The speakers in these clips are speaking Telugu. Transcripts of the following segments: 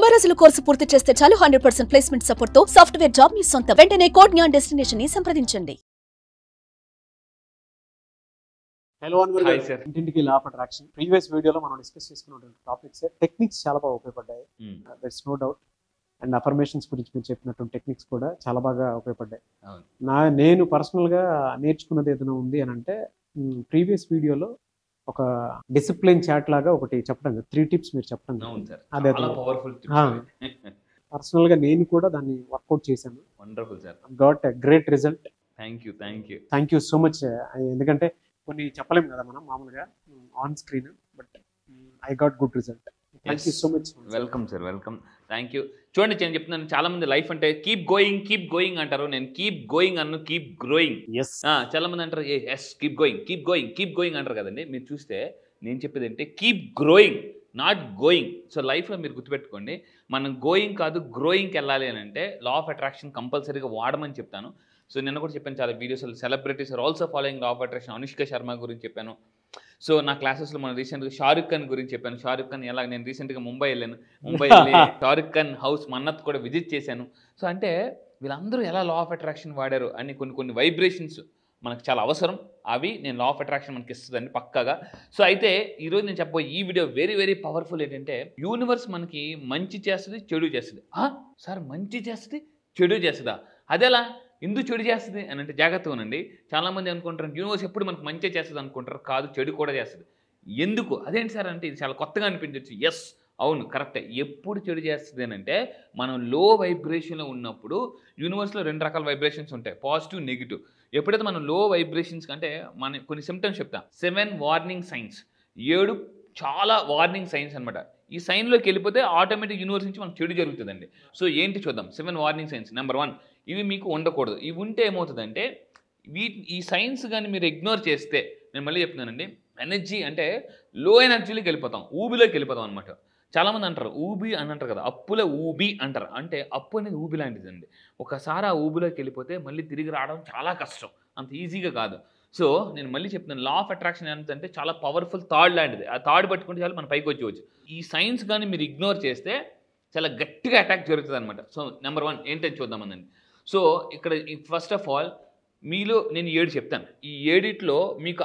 90 రోజుల కోర్సు పూర్తి చేస్తే చాలు 100% ప్లేస్మెంట్ సపోర్ట్ తో సాఫ్ట్వేర్ జాబ్ మీ సొంతం. వెంటనే కోడ్ జ్ఞాన్ డెస్టినేషన్ ని సంప్రదించండి. హలో అన్వర్ గారు, ఇంటింటికి లా ఆఫ్ అట్రాక్షన్ ప్రీవియస్ వీడియోలో మనం డిస్కస్ చేసుకున్నటువంటి టాపిక్స్ టెక్నిక్స్ చాలా బాగా ఉపయోగపడ్డాయి. That's no doubt. And affirmations గురించి మీరు చెప్పినటువంటి టెక్నిక్స్ కూడా చాలా బాగా ఉపయోగపడ్డాయి. నేను పర్సనల్గా నేర్చుకున్నది ఏదైనా ఉంది అని అంటే ప్రీవియస్ వీడియోలో ఒక డిసిప్లిన్ చాట్ లాగా ఒకటి చెప్పడం, 3 టిప్స్ మీరు చెప్పడం, అదే పర్సనల్గా నేను కూడా దాన్ని వర్కౌట్ చేశాను. Wonderful sir, got a great result. Thank you so much. ఎందుకంటే కొన్ని చెప్పలేము కదా మనం మామూలుగా on screen, but I got good result. Thank you so much. Welcome sir, welcome. Thank you. చూడండి, నేను చెప్తున్నాను, చాలా మంది లైఫ్ అంటే కీప్ గోయింగ్ అంటారు. నేను కీప్ గోయింగ్ అన్ను కీప్ గ్రోయింగ్. చాలా మంది అంటారు ఎస్ కీప్ గోయింగ్ అంటారు కదండి. మీరు చూస్తే నేను చెప్పేది అంటే keep growing, not going. So లైఫ్లో మీరు గుర్తుపెట్టుకోండి, మనం గోయింగ్ కాదు గ్రోయింగ్కి వెళ్ళాలి అని అంటే లా ఆఫ్ అట్రాక్షన్ కంపల్సరీగా వాడమని చెప్తాను. సో నిన్న కూడా చెప్పాను, చాలా videos celebrities are also following law of attraction. Anushka Sharma గురించి చెప్పాను. సో నా క్లాసెస్లో మనం రీసెంట్గా షారుఖ్ ఖాన్ గురించి చెప్పాను. షారుఖ్ ఖాన్ ఎలా, నేను రీసెంట్గా ముంబై వెళ్ళాను. ముంబై వెళ్ళి షారుఖ్ ఖాన్ హౌస్ మన్నత్ కూడా విజిట్ చేశాను. సో అంటే వీళ్ళందరూ ఎలా లా ఆఫ్ అట్రాక్షన్ వాడారు అని కొన్ని వైబ్రేషన్స్ మనకు చాలా అవసరం. అవి నేను లా ఆఫ్ అట్రాక్షన్ మనకి ఇస్తుందండి పక్కాగా. సో అయితే ఈరోజు నేను చెప్పబోయే ఈ వీడియో వెరీ వెరీ పవర్ఫుల్. ఏంటంటే యూనివర్స్ మనకి మంచి చేస్తుంది, చెడు చేస్తుంది. సార్ మంచి చేస్తుంది, చెడు చేస్తుందా? అదెలా, ఎందుకు చెడు చేస్తుంది అని అంటే జాగ్రత్తగా ఉండండి. చాలామంది అనుకుంటారు యూనివర్స్ ఎప్పుడు మనకు మంచిగా చేస్తుంది అనుకుంటారు. కాదు, చెడు కూడా చేస్తుంది. ఎందుకు అదేంటి సార్ అంటే ఇది చాలా కొత్తగా అనిపించవచ్చు. ఎస్, అవును, కరెక్టే. ఎప్పుడు చెడు చేస్తుంది అని అంటే మనం లో వైబ్రేషన్లో ఉన్నప్పుడు యూనివర్స్లో 2 రకాల వైబ్రేషన్స్ ఉంటాయి, పాజిటివ్, నెగిటివ్. ఎప్పుడైతే మనం లో వైబ్రేషన్స్ కంటే మన కొన్ని సిమ్టమ్స్ చెప్తాం. 7 వార్నింగ్ సైన్స్, 7 చాలా వార్నింగ్ సైన్స్ అనమాట. ఈ సైన్లోకి వెళ్ళిపోతే ఆటోమేటిక్ యూనివర్స్ నుంచి మనకు చెడు జరుగుతుందండి. సో ఏంటి చూద్దాం. 7 వార్నింగ్ సైన్స్. నెంబర్ 1, ఇవి మీకు ఉండకూడదు. ఇవి ఉంటే ఏమవుతుందంటే ఈ సైన్స్ కానీ మీరు ఇగ్నోర్ చేస్తే, నేను మళ్ళీ చెప్తున్నానండి, ఎనర్జీ అంటే లో ఎనర్జీలోకి వెళ్ళిపోతాం, ఊబిలోకి వెళ్ళిపోతాం అనమాట. చాలామంది అంటారు ఊబి అని అంటారు కదా, అప్పులే ఊబి అంటారు. అంటే అప్పు అనేది ఊబి లాంటిదండి. ఒకసారి ఆ ఊబిలోకి వెళ్ళిపోతే మళ్ళీ తిరిగి రావడం చాలా కష్టం, అంత ఈజీగా కాదు. సో నేను మళ్ళీ చెప్తున్నాను, లా ఆఫ్ అట్రాక్షన్ ఏంటంటే చాలా పవర్ఫుల్ థాడ్ లాంటిది. ఆ థాడ్ పట్టుకుంటే చాలా మన పైకి వచ్చేవచ్చు. ఈ సైన్స్ కానీ మీరు ఇగ్నోర్ చేస్తే చాలా గట్టిగా అటాక్ జరుగుతుంది అనమాట. సో నెంబర్ 1 ఏంటని చూద్దామనండి. సో ఇక్కడ ఫస్ట్ ఆఫ్ ఆల్ మీలో నేను 7 చెప్తాను. ఈ 7లో మీకు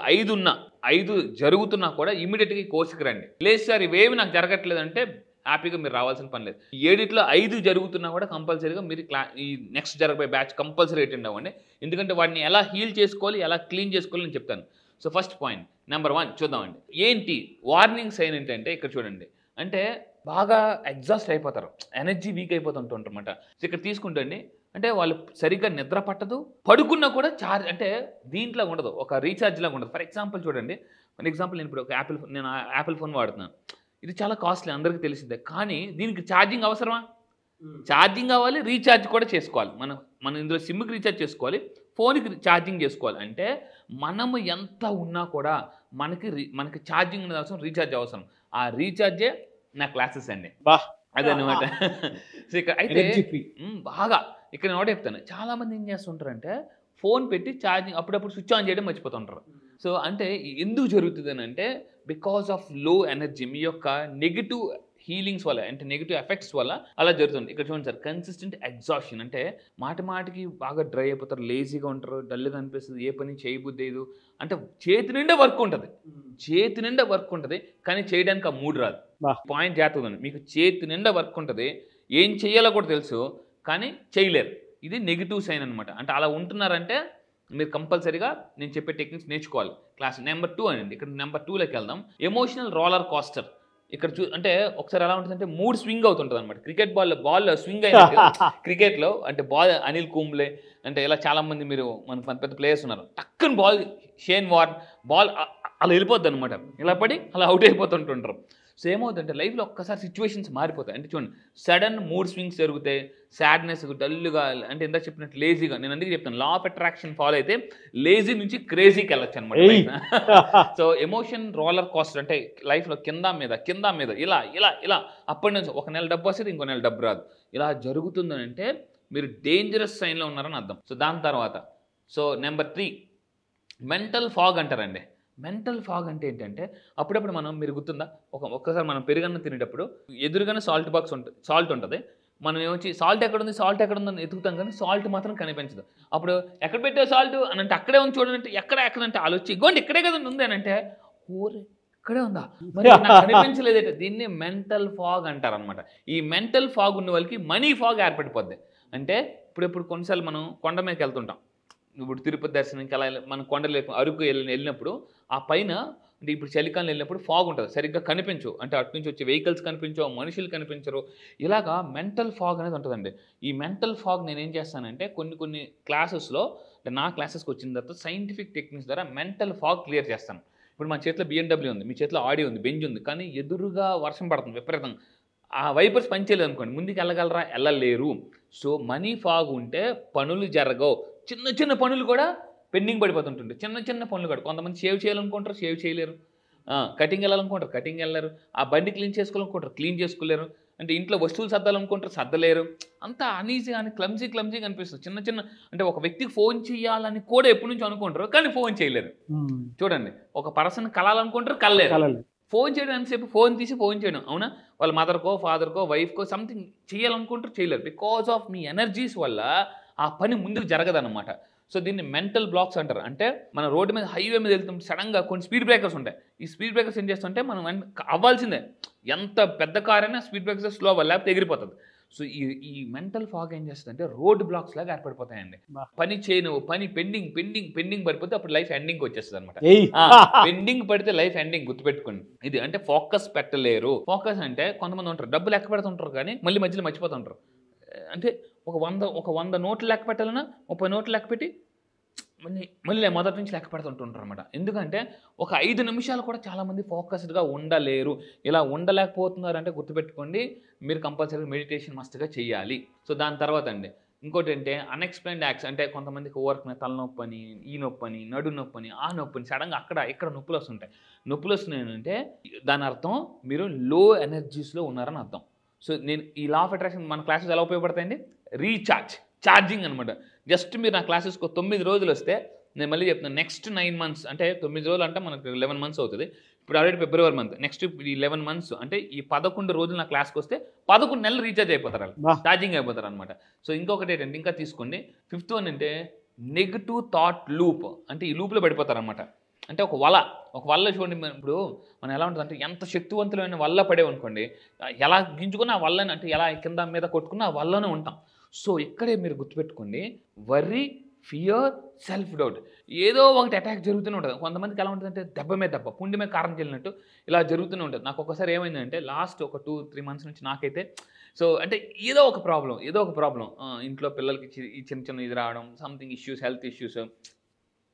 5 జరుగుతున్నా కూడా ఇమీడియట్గా ఈ కోర్సుకి రండి. లేదు సార్ ఇవేమి నాకు జరగట్లేదంటే హ్యాపీగా మీరు రావాల్సిన పని లేదు. ఈ 7లో 5 జరుగుతున్నా కూడా కంపల్సరీగా మీరు ఈ నెక్స్ట్ జరగబోయే బ్యాచ్ కంపల్సరీ అటెండ్ అవ్వండి. ఎందుకంటే వాటిని ఎలా హీల్ చేసుకోవాలి, ఎలా క్లీన్ చేసుకోవాలి నేను చెప్తాను. సో ఫస్ట్ పాయింట్ నెంబర్ 1 చూద్దామండి. ఏంటి వార్నింగ్ సైన్ ఏంటంటే ఇక్కడ చూడండి, అంటే బాగా ఎగ్జాస్ట్ అయిపోతారు, ఎనర్జీ వీక్ అయిపోతుంటారన్నమాట. సో ఇక్కడ తీసుకుంటండి, అంటే వాళ్ళు సరిగ్గా నిద్ర పట్టదు, పడుకున్నా కూడా ఛార్జ్ అంటే దీంట్లో ఉండదు, ఒక రీఛార్జ్ లాగా ఉండదు. ఫర్ ఎగ్జాంపుల్ చూడండి, నేను ఇప్పుడు ఒక యాపిల్ ఫోన్ వాడుతున్నాను. ఇది చాలా కాస్ట్లీ, అందరికీ తెలిసిందే. కానీ దీనికి ఛార్జింగ్ అవసరమా? ఛార్జింగ్ కావాలి, రీఛార్జ్ కూడా చేసుకోవాలి. మనం ఇందులో సిమ్కి రీఛార్జ్ చేసుకోవాలి, ఫోన్కి ఛార్జింగ్ చేసుకోవాలి. అంటే మనము ఎంత ఉన్నా కూడా మనకి ఛార్జింగ్ అనేది అవసరం, రీఛార్జ్ అవసరం. ఆ రీఛార్జే నా క్లాసెస్ అండి, అదనమాట. సో ఇక్కడ అయితే బాగా ఇక్కడ నేను ఒకటే చెప్తాను, చాలామంది ఏం చేస్తుంటారంటే ఫోన్ పెట్టి ఛార్జింగ్ అప్పుడప్పుడు స్విచ్ ఆన్ చేయడం మర్చిపోతుంటారు. సో అంటే ఎందుకు జరుగుతుంది అని అంటే బికాస్ ఆఫ్ లో ఎనర్జీ, మీ యొక్క నెగిటివ్ హీలింగ్స్ వల్ల, అంటే నెగిటివ్ ఎఫెక్ట్స్ వల్ల అలా జరుగుతుంది. ఇక్కడ చూడండి సార్, కన్సిస్టెంట్ ఎగ్జాషన్, అంటే మాటికి బాగా డ్రై అయిపోతారు, లేజీగా ఉంటారు, డల్గా అనిపిస్తుంది, ఏ పని చేయబుద్ధి లేదు. అంటే చేతి నిండా వర్క్ ఉంటుంది, కానీ చేయడానికి ఆ మూడ్ రాదు. పాయింట్ జాగ్రత్తగా, మీకు చేతి నిండా వర్క్ ఉంటుంది, ఏం చేయాలో కూడా తెలుసు, కానీ చేయలేరు. ఇది నెగిటివ్ సైన్ అనమాట. అంటే అలా ఉంటున్నారంటే మీరు కంపల్సరీగా నేను చెప్పే టెక్నిక్స్ నేర్చుకోవాలి. క్లాస్ నెంబర్ 2 అండి. ఇక్కడ నెంబర్ 2లోకి వెళ్దాం. Emotional roller coaster. ఇక్కడ అంటే ఒకసారి ఎలా ఉంటుందంటే మూడ్ స్వింగ్ అవుతుంటుంది అనమాట. క్రికెట్ బాల్ స్వింగ్ అయినట్టు క్రికెట్లో, అంటే బాల్ అనిల్ కుంబ్లే అంటే ఇలా చాలామంది మీరు మన పెద్ద ప్లేయర్స్ ఉన్నారు. టక్కన షేన్ వార్న్ బాల్ అలా వెళ్ళిపోద్ది అనమాట, ఇలా పడి అలా అవుట్ అయిపోతుంటుంటారు. సో ఏమవుతుందంటే లైఫ్లో ఒక్కసారి సిచ్యువేషన్స్ మారిపోతాయి. అంటే చూడండి, సడన్ మూడ్ స్వింగ్స్ జరుగుతాయి, సాడ్నెస్, డల్గా, అంటే ఎంత చెప్పినట్టు లేజీగా. నేను అందుకే చెప్తాను, లా ఆఫ్ అట్రాక్షన్ ఫాలో అయితే లేజీ నుంచి క్రేజీకి వెళ్ళొచ్చు అనమాట. సో ఎమోషన్ రోలర్ కోస్టర్, అంటే లైఫ్లో కింద మీద ఇలా అప్పటి నుంచి ఒక నెల డబ్బు వస్తుంది, ఇంకో నెల డబ్బు రాదు. ఇలా జరుగుతుందని అంటే మీరు డేంజరస్ సైన్లో ఉన్నారని అర్థం. సో దాని తర్వాత నెంబర్ 3 మెంటల్ ఫాగ్ అంటారండి. మెంటల్ ఫాగ్ అంటే ఏంటంటే అప్పుడప్పుడు మీరు గుర్తుందా, ఒక్కసారి మనం పెరుగన్నం తినేటప్పుడు ఎదురుగానే సాల్ట్ బాక్స్ ఉంటుంది, సాల్ట్ ఉంటుంది. మనం ఏమొచ్చి సాల్ట్ ఎక్కడుందని ఎతుకుతాం కానీ సాల్ట్ మాత్రం కనిపించదు. అప్పుడు ఎక్కడ పెట్టావు సాల్ట్ అని అంటే అక్కడే ఉంది చూడండి, ఎక్కడంటే వాళ్ళు వచ్చి ఇగోండి ఇక్కడే కదా ఉంది అని అంటే ఊరే ఇక్కడే ఉందా మరి నాకు కనిపించలేదట. దీన్ని మెంటల్ ఫాగ్ అంటారు అనమాట. ఈ మెంటల్ ఫాగ్ ఉన్న వాళ్ళకి మనీ ఫాగ్ ఏర్పడిపోద్ది. అంటే ఇప్పుడు కొన్నిసార్లు మనం కొండ మీదకి వెళ్తుంటాం, ఇప్పుడు తిరుపతి దర్శనంకి అలా మనం కొండలు అరకు వెళ్ళినప్పుడు ఆ పైన అంటే ఇప్పుడు చలికాలం వెళ్ళినప్పుడు ఫాగ్ ఉంటుంది, సరిగ్గా కనిపించవు. అంటే అటు నుంచి వచ్చే వెహికల్స్ కనిపించవు, మనుషులు కనిపించరు. ఇలాగా మెంటల్ ఫాగ్ అనేది ఉంటుందండి. ఈ మెంటల్ ఫాగ్ నేను ఏం చేస్తానంటే కొన్ని క్లాసెస్లో అంటే నా క్లాసెస్కి వచ్చిన తర్వాత సైంటిఫిక్ టెక్నిక్స్ ద్వారా మెంటల్ ఫాగ్ క్లియర్ చేస్తాను. ఇప్పుడు మన చేతిలో BMW ఉంది, మీ చేతిలో ఆడి ఉంది, బెంజ్ ఉంది, కానీ ఎదురుగా వర్షం పడుతుంది విపరీతంగా. ఆ వైపర్స్ పనిచేయలేదు అనుకోండి, ముందుకు వెళ్ళగలరా, వెళ్ళలేరు. సో మనీ ఫాగ్ ఉంటే పనులు జరగవు. చిన్న పనులు కూడా పెండింగ్ పడిపోతుంటుంది. చిన్న పనులు కూడా కొంతమంది సేవ్ చేయాలనుకుంటారు, సేవ్ చేయలేరు. కటింగ్ వెళ్ళాలనుకుంటారు, కటింగ్ వెళ్ళలేరు. ఆ బండి క్లీన్ చేసుకోవాలనుకుంటారు, క్లీన్ చేసుకోలేరు. అంటే ఇంట్లో వస్తువులు సర్దాలనుకుంటారు, సర్దలేరు. అంతా అనీజీగా అని క్లమ్జీగా అనిపిస్తుంది. చిన్న అంటే ఒక వ్యక్తికి ఫోన్ చేయాలని కూడా ఎప్పటి నుంచి అనుకుంటారు, కానీ ఫోన్ చేయలేరు. చూడండి, ఒక పర్సన్ కలాలనుకుంటారు, కలలేరు. ఫోన్ చేయడం ఎంతసేపు, ఫోన్ తీసి ఫోన్ చేయడం, అవునా? వాళ్ళ మదర్కో ఫాదర్కో వైఫ్కో సంథింగ్ చేయాలనుకుంటారు, చేయలేరు. బికాజ్ ఆఫ్ మీ ఎనర్జీస్ వల్ల ఆ పని ముందుకు జరగదన్నమాట. సో దీన్ని మెంటల్ బ్లాక్స్ అంటారు. అంటే మన రోడ్డు మీద హైవే మీద వెళ్తుంటే సడన్గా కొన్ని స్పీడ్ బ్రేకర్స్ ఉంటాయి. ఈ స్పీడ్ బ్రేకర్స్ ఏం చేస్తుంటే మనం అవ్వాల్సిందే, ఎంత పెద్ద కార్ అయినా స్పీడ్ బ్రేకర్స్ స్లో అవ్వాలి, లేకపోతే ఎగిరిపోతుంది. సో ఈ మెంటల్ ఫాగ్ ఏం చేస్తుందంటే రోడ్ బ్లాక్స్ లాగా ఏర్పడిపోతాయండి. పని చేయను, పని పెండింగ్ పడిపోతే అప్పుడు లైఫ్ ఎండింగ్ వచ్చేస్తుంది అనమాట. పెండింగ్ పడితే లైఫ్ ఎండింగ్, గుర్తుపెట్టుకోండి ఇది. అంటే ఫోకస్ పెట్టలేరు. ఫోకస్ అంటే కొంతమంది ఉంటారు డబ్బులు లెక్క పెడుతుంటారు కానీ మళ్ళీ మధ్యలో మర్చిపోతుంటారు. అంటే ఒక 100 నోట్లు లెక్క పెట్టాలన్నా 30 నోట్లు లెక్క పెట్టి మళ్ళీ మొదటి నుంచి లెక్క పెడుతుంటుంటారు అనమాట. ఎందుకంటే ఒక 5 నిమిషాలు కూడా చాలామంది ఫోకస్డ్గా ఉండలేరు. ఇలా ఉండలేకపోతున్నారు అంటే గుర్తుపెట్టుకోండి, మీరు కంపల్సరీ మెడిటేషన్ మస్తుగా చేయాలి. సో దాని తర్వాత అండి ఇంకోటి అంటే అన్ఎక్స్ప్లెయిన్డ్ యాక్స్. అంటే కొంతమందికి వర్క్ మీద తలనొప్పి అని, ఈ నొప్పి అని, నడు నొప్పి అని, ఆ నొప్పిని సడన్గా ఇక్కడ నొప్పులు వస్తుంటాయి. నొప్పులు వస్తున్నాయి అంటే దాని అర్థం మీరు లో ఎనర్జీస్లో ఉన్నారని అర్థం. సో నేను ఈ లా ఆఫ్ అట్రాక్షన్ మన క్లాసెస్ ఎలా ఉపయోగపడతాయండి, ఛార్జింగ్ అనమాట. జస్ట్ మీరు నా క్లాసెస్కి 9 రోజులు వస్తే, నేను మళ్ళీ చెప్తున్నాను, నెక్స్ట్ 9 months అంటే 9 రోజులు అంటే మనకు 11 months అవుతుంది. ఇప్పుడు ఆల్రెడీ ఫిబ్రవరి మంత్, నెక్స్ట్ ఈ 11 months అంటే ఈ 11 రోజులు నా క్లాస్కి వస్తే 11 నెలలు రీఛార్జ్ అయిపోతారు, ఛార్జింగ్ అయిపోతారు అనమాట. సో ఇంకొకటి ఏంటంటే ఇంకా తీసుకోండి, 5th వన్ అంటే నెగిటివ్ థాట్ లూప్. అంటే ఈ లూప్లో పడిపోతారు అనమాట. అంటే ఒక వల్ల చూడండి, ఇప్పుడు మనం ఎలా ఉంటుంది అంటే ఎంత శక్తివంతులైన వల్ల పడేవనుకోండి, ఎలా గింజుకున్నా ఆ వల్లని, అంటే ఎలా కింద మీద కొట్టుకున్నా ఆ వల్లనే ఉంటాం. సో ఇక్కడే మీరు గుర్తుపెట్టుకోండి, వర్రీ, ఫియర్, సెల్ఫ్ డౌట్, ఏదో ఒకటి అటాక్ జరుగుతూనే ఉంటుంది. కొంతమందికి ఎలా ఉంటుందంటే దెబ్బ మీద దెబ్బ, పుండి మీద కారం చెల్లినట్టు ఇలా జరుగుతూనే ఉంటుంది. నాకు ఒకసారి ఏమైందంటే లాస్ట్ ఒక 2-3 months నుంచి నాకైతే సో అంటే ఏదో ఒక ప్రాబ్లం ఇంట్లో పిల్లలకి చిన్న ఇది రావడం, సంథింగ్ ఇష్యూస్, హెల్త్ ఇష్యూస్,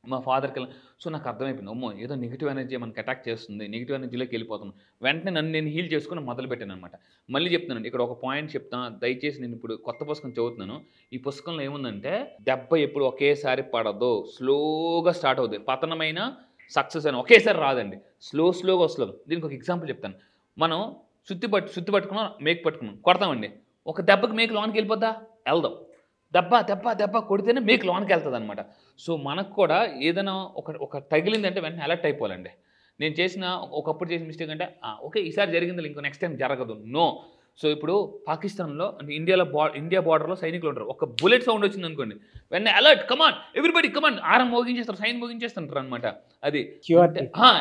మా ఫాదర్కి. సో నాకు అర్థమైపోయింది, అమ్మో ఏదో నెగిటివ్ ఎనర్జీ మనకి అటాక్ చేస్తుంది, నెగిటివ్ ఎనర్జీలోకి వెళ్ళిపోతున్నాను. వెంటనే నన్ను నేను హీల్ చేసుకుని మొదలుపెట్టాను అనమాట. మళ్ళీ చెప్తున్నాను, ఇక్కడ ఒక పాయింట్ చెప్తాను దయచేసి. నేను ఇప్పుడు కొత్త పుస్తకం చదువుతున్నాను. ఈ పుస్తకంలో ఏముందంటే దెబ్బ ఎప్పుడు ఒకేసారి పడదు, స్లోగా స్టార్ట్ అవుతుంది. పతనమైన సక్సెస్ అని ఒకేసారి రాదండి, స్లోగా వస్తుంది. దీనికి ఒక ఎగ్జాంపుల్ చెప్తాను. మనం సుత్తి పట్టుకున్నాం, మేకు పట్టుకున్నాం, కొడతామండి. ఒక దెబ్బకి మేకు లోనికి వెళ్ళిపోద్దా, వెళ్దాం. దెబ్బ కొడితేనే మీకు లోనికి వెళ్తుంది అనమాట. సో మనకు కూడా ఏదైనా ఒక తగిలిందంటే వెంటనే అలర్ట్ అయిపోవాలండి. నేను ఒకప్పుడు చేసిన మిస్టేక్ అంటే ఓకే ఈసారి జరిగింది, ఇంకో నెక్స్ట్ టైం జరగదు, నో. సో ఇప్పుడు పాకిస్తాన్లో అంటే ఇండియా బార్డర్లో సైనికులు ఉంటారు. ఒక బుల్లెట్ సౌండ్ వచ్చింది అనుకోండి, వెంటనే అలర్ట్, కమాన్ ఎవ్రీబడి కమాన్, ఆరం మోగించేస్తారు, సైన్ మోగించేస్తుంటారు అనమాట. అది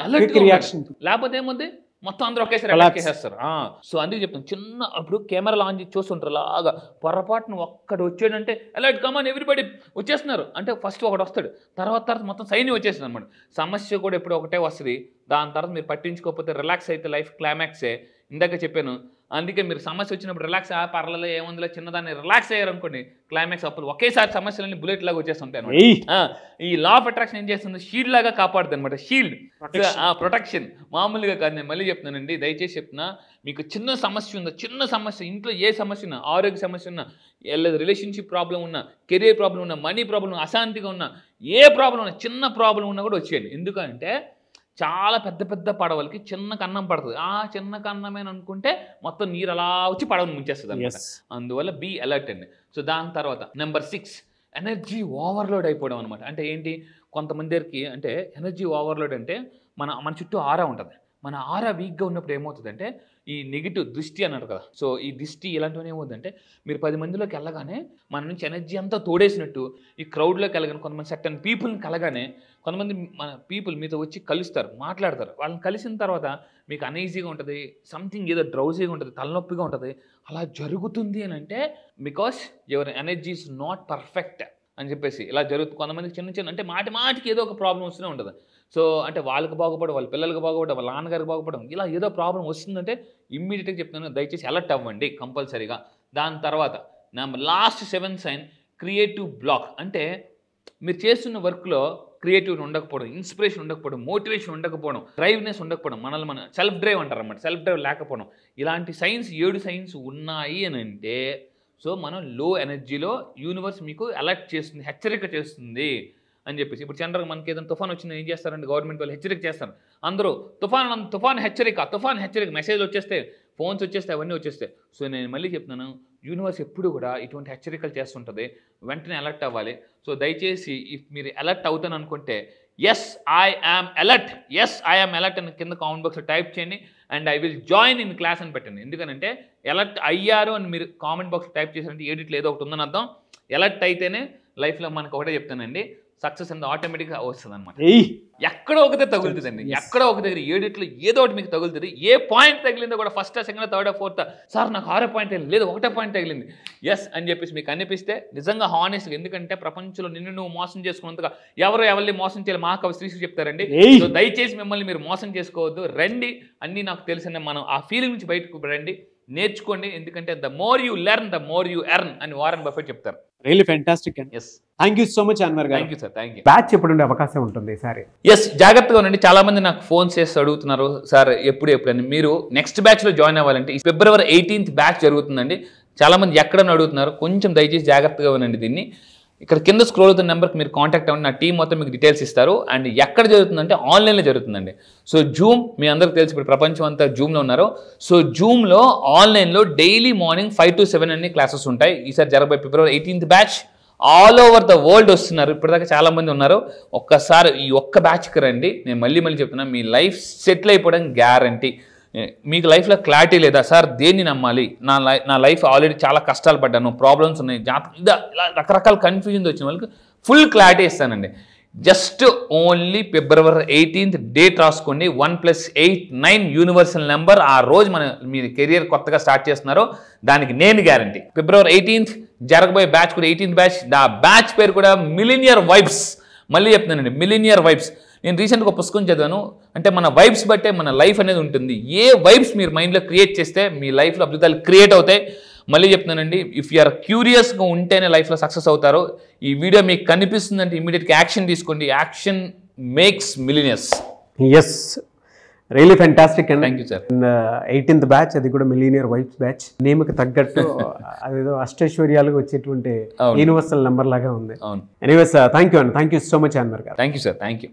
అలర్ట్ రియాక్షన్. లేకపోతే ఏముంది, మొత్తం అందరూ ఒకేసారి అటాక్ చేసేస్తారు. సో అందుకే చెప్తాను, అప్పుడు కెమెరాలు ఆన్ చేసి చూస్తుంటారు, అలాగా పొరపాటును ఒక్కడు వచ్చాడంటే అలర్ట్, కమాన్ ఎవ్రీబడి వచ్చేస్తున్నారు అంటే ఫస్ట్ ఒకటి వస్తాడు, తర్వాత మొత్తం సైన్యం వచ్చేస్తుంది అనమాట. సమస్య కూడా ఎప్పుడు ఒకటే వస్తుంది. దాని తర్వాత మీరు పట్టించుకోకపోతే రిలాక్స్ అయితే లైఫ్ క్లైమాక్సే. ఇందాక చెప్పాను, అందుకే మీరు సమస్య వచ్చినప్పుడు రిలాక్స్, పర్లేదు ఏముందిలో చిన్నదాన్ని రిలాక్స్ అయ్యారనుకోండి, క్లైమాక్స్ అప్పుడు ఒకేసారి సమస్యలన్నీ బుల్లెట్ లాగా వచ్చేస్తుంటాయి అనమాట. ఈ లా ఆఫ్ అట్రాక్షన్ ఏం చేస్తుంది, షీల్డ్ లాగా కాపాడుతుంది అనమాట. షీల్డ్, ప్రొటెక్షన్ మామూలుగా కాదు. నేను మళ్ళీ చెప్తున్నానండి, దయచేసి చెప్తున్నా, మీకు చిన్న సమస్య ఇంట్లో ఏ సమస్య ఉన్నా, ఆరోగ్య సమస్య ఉన్నా, లేదా రిలేషన్షిప్ ప్రాబ్లం ఉన్నా, కెరీర్ ప్రాబ్లం ఉన్నా, మనీ ప్రాబ్లం, అశాంతిగా ఉన్నా, ఏ ప్రాబ్లం ఉన్నా, చిన్న ప్రాబ్లం ఉన్నా కూడా వచ్చేయండి. ఎందుకంటే చాలా పెద్ద పడవలకి చిన్న కన్నం పడుతుంది. చిన్న కన్నమేని అనుకుంటే మొత్తం నీరు అలా వచ్చి పడవని ముంచేస్తుంది అనమాట. అందువల్ల బీ అలర్ట్ అండి. సో దాని తర్వాత నెంబర్ 6 ఎనర్జీ ఓవర్లోడ్ అయిపోవడం అనమాట. అంటే ఏంటి, కొంతమందికి అంటే ఎనర్జీ ఓవర్లోడ్ అంటే మన చుట్టూ ఆరా ఉంటుంది. మన ఆరా వీక్గా ఉన్నప్పుడు ఏమవుతుందంటే ఈ నెగిటివ్ దృష్టి అన్నారు కదా, సో ఈ దృష్టి ఇలాంటివన్నీ ఏమవుతుందంటే మీరు 10 మందిలోకి వెళ్ళగానే మన నుంచి ఎనర్జీ అంతా తోడేసినట్టు ఈ క్రౌడ్లోకి వెళ్ళగానే కొంతమంది సర్టన్ పీపుల్ని కలగానే కొంతమంది మన పీపుల్ మీతో వచ్చి కలుస్తారు, మాట్లాడతారు. వాళ్ళని కలిసిన తర్వాత మీకు అనీజీగా ఉంటుంది, సంథింగ్ ఏదో డ్రౌజీగా ఉంటుంది, తలనొప్పిగా ఉంటుంది. అలా జరుగుతుంది అని అంటే because your energy is not perfect అని చెప్పేసి ఇలా జరుగుతుంది. కొంతమందికి చిన్న అంటే మాటికి ఏదో ఒక ప్రాబ్లం వస్తూనే ఉంటుంది. సో అంటే వాళ్ళకి బాగుపడడం, వాళ్ళ పిల్లలకి బాగుపడడం, వాళ్ళ నాన్నగారికి బాగుపడడం, ఇలా ఏదో ప్రాబ్లం వస్తుందంటే ఇమ్మీడియట్గా చెప్తున్నాను, దయచేసి అలర్ట్ అవ్వండి కంపల్సరీగా. దాని తర్వాత లాస్ట్ 7 సైన్ క్రియేటివ్ బ్లాక్. అంటే మీరు చేస్తున్న వర్క్లో క్రియేటివిటీ ఉండకపోవడం, ఇన్స్పిరేషన్ ఉండకపోవడం, మోటివేషన్ ఉండకపోవడం, డ్రైవ్నెస్ ఉండకపోవడం, మనల్ని మన సెల్ఫ్ డ్రైవ్ అంటారు అన్నమాట, సెల్ఫ్ డ్రైవ్ లేకపోవడం, ఇలాంటి సైన్స్ 7 సైన్స్ ఉన్నాయి అని అంటే సో మనం లో ఎనర్జీలో యూనివర్స్ మీకు అలర్ట్ చేస్తుంది, హెచ్చరిక చేస్తుంది అని చెప్పేసి. ఇప్పుడు జనరల్గా మనకి ఏదైనా తుఫాన్ వచ్చింది ఏం చేస్తారంటే గవర్నమెంట్ వాళ్ళు హెచ్చరిక చేస్తారు. అందరూ తుఫాన్ హెచ్చరిక మెసేజ్లు వచ్చేస్తాయి, ఫోన్స్ వచ్చేస్తాయి, అవన్నీ వచ్చేస్తాయి. సో నేను మళ్ళీ చెప్తున్నాను, యూనివర్స్ ఎప్పుడు కూడా ఇటువంటి హెచ్చరికలు చేస్తుంటుంది, వెంటనే అలర్ట్ అవ్వాలి. సో దయచేసి ఇఫ్ మీరు అలర్ట్ అవుతాను అనుకుంటే ఎస్ ఐ యామ్ అలర్ట్ అని కింద కామెంట్ బాక్స్లో టైప్ చేయండి and I will join in class అని పెట్టండి. ఎందుకంటే అలర్ట్ అయ్యారు అని మీరు కామెంట్ బాక్స్ టైప్ చేశారంటే ఎడిట్లో ఏదో ఒకటి ఉందని అర్థం. అలర్ట్ అయితేనే లైఫ్లో మనకు ఒకటే చెప్తానండి, సక్సెస్ అనేది ఆటోమేటిక్గా వస్తుంది అనమాట. ఎక్కడో ఒకటే తగులుతుందండి, ఎక్కడో ఒక దగ్గర ఏడిట్లో ఏదో ఒకటి మీకు తగులుతుంది. ఏ పాయింట్ తగిలిందో కూడా first, second, third, fourth, sir నాకు 6 పాయింట్ తగిలింది, లేదు 1 పాయింట్ తగిలింది, ఎస్ అని చెప్పేసి మీకు అనిపిస్తే నిజంగా హానెస్ట్గా. ఎందుకంటే ప్రపంచంలో నిన్ను నువ్వు మోసం చేసుకున్నంతగా ఎవరిని మోసం చేయాలి మహాకవి శ్రీశ్రీ చెప్తారండి. సో దయచేసి మిమ్మల్ని మీరు మోసం చేసుకోవద్దు, రండి అన్నీ నాకు తెలిసిన మనం ఆ ఫీలింగ్ నుంచి బయటకు రండి, నేర్చుకోండి. ఎందుకంటే the more you learn the more you earn అని వారెన్ బఫెట్ చెప్తారు. Really fantastic and yes thank you so much Anwar గారు. Thank you sir, thank you. Batch ఎప్పుడు ఉండే అవకాశం ఉంటుంది సార్? ఎస్, జాగ్రత్తగా ఉండండి. చాలా మంది నాకు ఫోన్ చేసి అడుగుతున్నారు, సార్ ఎప్పుడని. మీరు నెక్స్ట్ బ్యాచ్లో జాయిన్ అవ్వాలంటే February 18th బ్యాచ్ జరుగుతుందండి. చాలా మంది ఎక్కడని అడుగుతున్నారు, కొంచెం దయచేసి జాగ్రత్తగా ఉండండి. దీన్ని ఇక్కడ కింద స్క్రోల్ అవుతున్న నెంబర్కి మీరు కాంటాక్ట్ అవ్వండి, నా టీం మొత్తం మీకు డీటెయిల్స్ ఇస్తారు. అండ్ ఎక్కడ జరుగుతుందంటే ఆన్లైన్లో జరుగుతుందండి. సో జూమ్ మీ అందరికి తెలిసి ఇప్పుడు ప్రపంచం అంతా జూమ్లో ఉన్నారు. సో జూమ్లో ఆన్లైన్లో డైలీ మార్నింగ్ 5 to 7 అన్ని క్లాసెస్ ఉంటాయి. ఈసారి జరగబోయే February 18th batch all over the world వస్తున్నారు. ఇప్పటిదాకా చాలా మంది ఉన్నారు. ఒక్కసారి ఈ ఒక్క బ్యాచ్కి రండి. నేను మళ్ళీ చెప్తున్నా, మీ లైఫ్ సెటిల్ అయిపోవడం గ్యారంటీ. మీకు లైఫ్లో క్లారిటీ లేదా సార్, దేన్ని నమ్మాలి, నా లైఫ్ ఆల్రెడీ చాలా కష్టాలు పడ్డాను, ప్రాబ్లమ్స్ ఉన్నాయి, ఇలా రకరకాల కన్ఫ్యూజన్ వచ్చిన వాళ్ళకి ఫుల్ క్లారిటీ ఇస్తానండి. Just only February 18th date రాసుకోండి. 1+8 9 యూనివర్సల్ నెంబర్. ఆ రోజు మీ కెరియర్ కొత్తగా స్టార్ట్ చేస్తున్నారు, దానికి నేను గ్యారంటీ. February 18th జరగబోయే బ్యాచ్ కూడా 18th బ్యాచ్. ఆ బ్యాచ్ పేరు కూడా మిలీనియర్ వైబ్స్. మళ్ళీ చెప్తున్నానండి, మిలీనియర్ వైబ్స్. నేను రీసెంట్గా ఒక పుస్తకం చదివాను, అంటే మన వైబ్స్ బట్టే మన లైఫ్ అనేది ఉంటుంది. ఏ వైబ్స్ మీరు మైండ్లో క్రియేట్ చేస్తే మీ లైఫ్లో అద్భుతాలు క్రియేట్ అవుతాయి. మళ్ళీ చెప్తున్నానండి, ఇఫ్ యు ఆర్ క్యూరియస్గా ఉంటేనే లైఫ్లో సక్సెస్ అవుతారు. ఈ వీడియో మీకు కనిపిస్తుందంటే ఇమీడియట్గా యాక్షన్ తీసుకోండి. Action makes millionaires. Yes, really fantastic and thank you sir. 18th batch, అది కూడా మిలీనియర్ వైబ్స్ బ్యాచ్. నేమ్కి తగ్గట్టు అదేదో అష్టైశ్వర్యాలుగా వచ్చేటువంటి యూనివర్సల్ నెంబర్ లాగా ఉంది. అవును. ఎనీవేస్ థ్యాంక్ యూ అండి, thank you so much Anwar గారు. Thank you sir, thank you.